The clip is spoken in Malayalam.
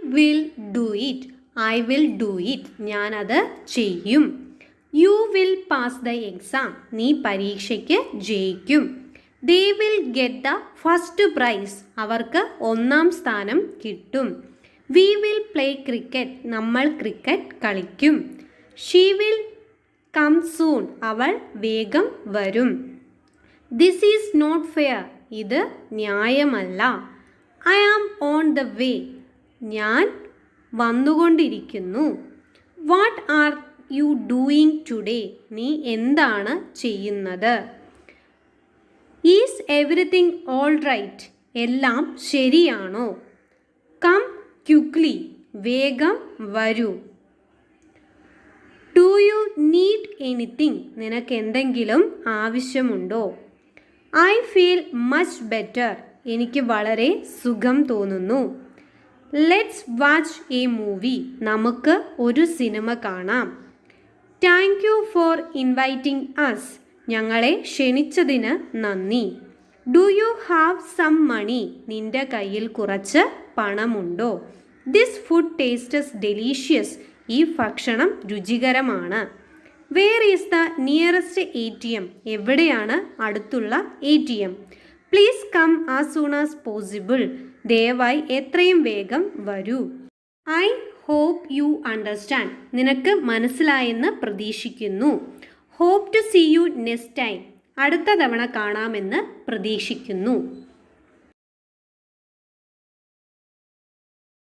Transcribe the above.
Will do it. I will do it. ഞാനത് ചെയ്യും. You will pass the exam. നീ പരീക്ഷയ്ക്ക് ജയിക്കും. They will get the first prize. അവർക്ക് ഒന്നാം സ്ഥാനം കിട്ടും. We will play cricket. നമ്മൾ ക്രിക്കറ്റ് കളിക്കും. She will come soon. അവൾ വേഗം വരും. This is not fair. ഇത് ന്യായമല്ല. I am on the way. ഞാൻ വന്നുകൊണ്ടിരിക്കുന്നു. What are you doing today. നീ എന്താണ് ചെയ്യുന്നത്? Is everything all right. എല്ലാം ശരിയാണോ? Come quickly. വേഗം വരൂ. Do you need anything. നിനക്ക് എന്തെങ്കിലും ആവശ്യമുണ്ടോ? I feel much better. എനിക്ക് വളരെ സുഖം തോന്നുന്നു. Let's watch a movie. നമുക്ക് ഒരു സിനിമ കാണാം. Thank you for inviting us. ഞങ്ങളെ ക്ഷണിച്ചതിന് നന്ദി. Do you have some money. നിന്റെ കയ്യിൽ കുറച്ച് പണമുണ്ടോ? This food tastes delicious. ഈ ഭക്ഷണം രുചികരമാണ്. Where is the nearest ATM. എവിടെയാണ് അടുത്തുള്ള ATM? Please come as soon as possible. ദയവായി എത്രയും വേഗം വരൂ. I hope you understand. നിനക്ക് മനസ്സിലായെന്ന് പ്രതീക്ഷിക്കുന്നു. Hope to see you next time. അടുത്ത തവണ കാണാമെന്ന് പ്രതീക്ഷിക്കുന്നു.